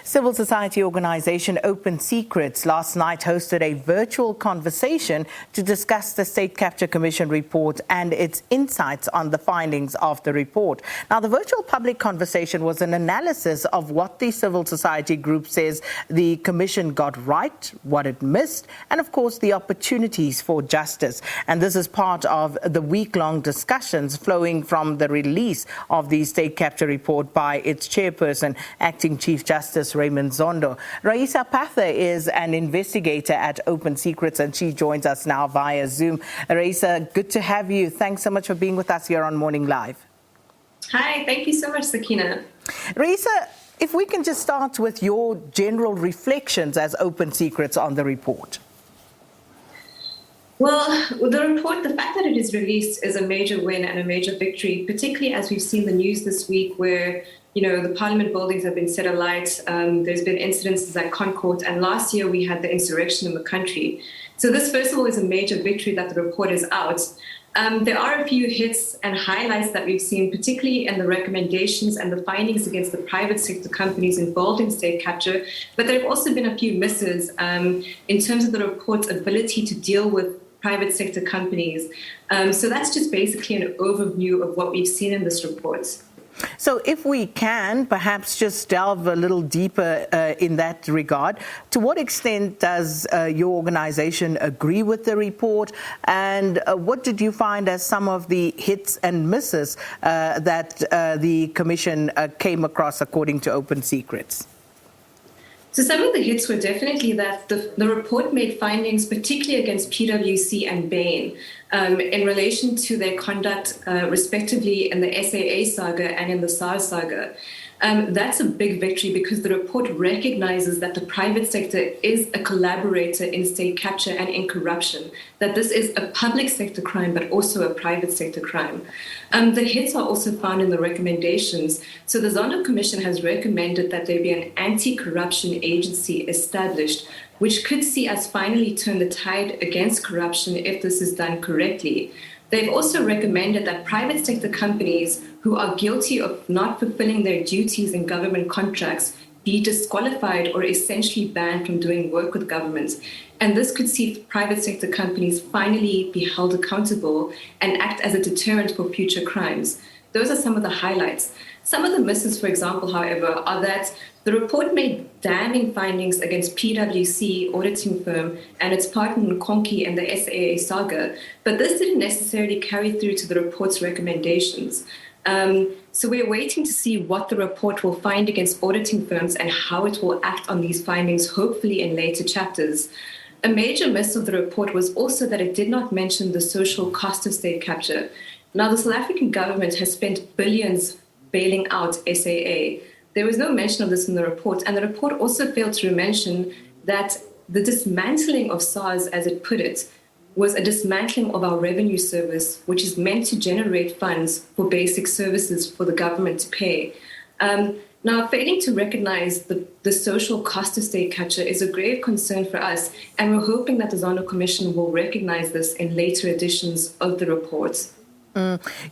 Civil society organization Open Secrets last night hosted a virtual conversation to discuss the State Capture Commission report and its insights on the findings of the report. Now, the virtual public conversation was an analysis of what the civil society group says the Commission got right, what it missed, and of course the opportunities for justice. And this is part of the week-long discussions flowing from the release of the State Capture report by its chairperson, Acting Chief Justice Raymond Zondo. Raisa Patha is an investigator at Open Secrets, and she joins us now via Zoom. Raisa, good to have you. Thanks so much for being with us here on Morning Live. Hi, thank you so much, Sakina. Raisa, if we can just start with your general reflections as Open Secrets on the report. Well, the report, the fact that it is released is a major win and a major victory, particularly as we've seen the news this week where, the Parliament buildings have been set alight. There's been incidences at Concourt, and last year we had the insurrection in the country. So this, first of all, is a major victory that the report is out. There are a few hits and highlights that we've seen, particularly in the recommendations and the findings against the private sector companies involved in state capture. But there have also been a few misses in terms of the report's ability to deal with private sector companies. So that's just basically an overview of what we've seen in this report. So if we can perhaps just delve a little deeper in that regard, to what extent does your organization agree with the report, and what did you find as some of the hits and misses that the Commission came across according to Open Secrets? So some of the hits were definitely that the report made findings, particularly against PwC and Bain, in relation to their conduct, respectively, in the SAA saga and in the SARS saga. That's a big victory because the report recognizes that the private sector is a collaborator in state capture and in corruption, that this is a public sector crime, but also a private sector crime. The hits are also found in the recommendations. So the Zondo Commission has recommended that there be an anti-corruption agency established, which could see us finally turn the tide against corruption if this is done correctly. They've also recommended that private sector companies who are guilty of not fulfilling their duties in government contracts be disqualified or essentially banned from doing work with governments. And this could see private sector companies finally be held accountable and act as a deterrent for future crimes. Those are some of the highlights. Some of the misses, for example, however, are that the report made damning findings against PwC auditing firm and its partner Nkonki and the SAA saga, but this didn't necessarily carry through to the report's recommendations. So we're waiting to see what the report will find against auditing firms and how it will act on these findings, hopefully in later chapters. A major miss of the report was also that it did not mention the social cost of state capture. Now, the South African government has spent billions bailing out SAA. There was no mention of this in the report, and the report also failed to mention that the dismantling of SARS, as it put it, was a dismantling of our revenue service, which is meant to generate funds for basic services for the government to pay. Now, failing to recognize the social cost of state capture is a grave concern for us, and we're hoping that the Zondo Commission will recognize this in later editions of the report.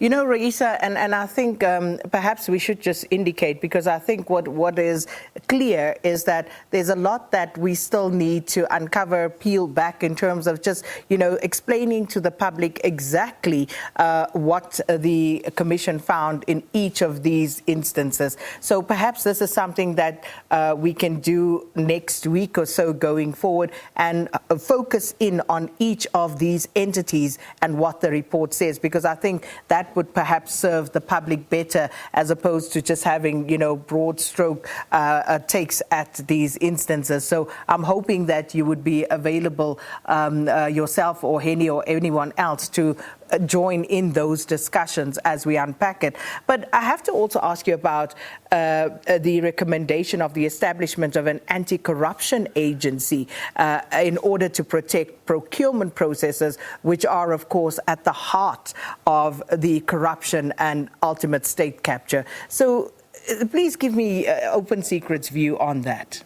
Raisa, and I think perhaps we should just indicate, because I think what is clear is that there's a lot that we still need to uncover, peel back in terms of just, explaining to the public exactly what the Commission found in each of these instances. So perhaps this is something that we can do next week or so going forward and focus in on each of these entities and what the report says, because I think that would perhaps serve the public better as opposed to just having, broad stroke takes at these instances. So I'm hoping that you would be available yourself or Henny or anyone else to join in those discussions as we unpack it. But I have to also ask you about the recommendation of the establishment of an anti-corruption agency in order to protect procurement processes, which are, of course, at the heart of the corruption and ultimate state capture. So please give me Open Secrets' view on that.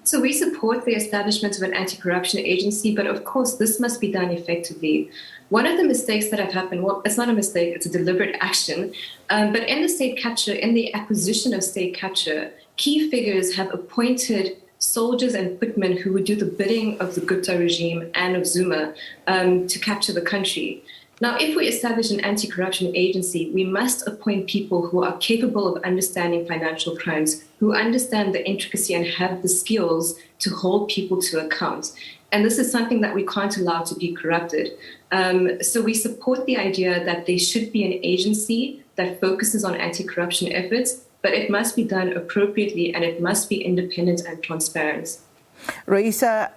So we support the establishment of an anti-corruption agency, but of course this must be done effectively. One of the mistakes that have happened, well, it's not a mistake, it's a deliberate action, but in the state capture, in the acquisition of state capture, key figures have appointed soldiers and footmen who would do the bidding of the Gupta regime and of Zuma to capture the country. Now, if we establish an anti-corruption agency, we must appoint people who are capable of understanding financial crimes, who understand the intricacy and have the skills to hold people to account. And this is something that we can't allow to be corrupted. So we support the idea that there should be an agency that focuses on anti-corruption efforts, but it must be done appropriately and it must be independent and transparent. Raisa,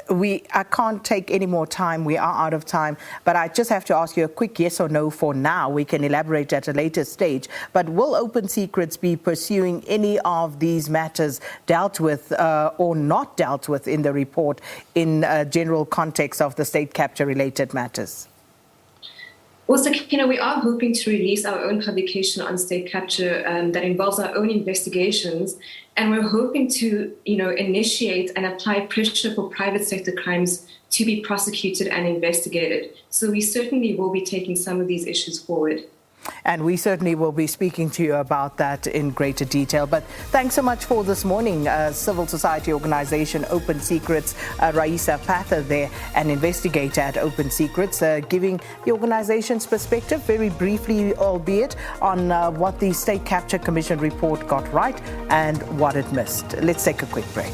I can't take any more time. We are out of time. But I just have to ask you a quick yes or no for now. We can elaborate at a later stage. But will Open Secrets be pursuing any of these matters dealt with or not dealt with in the report in general context of the state capture-related matters? Well, Sakina, we are hoping to release our own publication on state capture that involves our own investigations. And we're hoping to, initiate and apply pressure for private sector crimes to be prosecuted and investigated. So we certainly will be taking some of these issues forward. And we certainly will be speaking to you about that in greater detail. But thanks so much for this morning. Civil society organization Open Secrets, Raisa Pather there, an investigator at Open Secrets, giving the organization's perspective, very briefly albeit, on what the State Capture Commission report got right and what it missed. Let's take a quick break.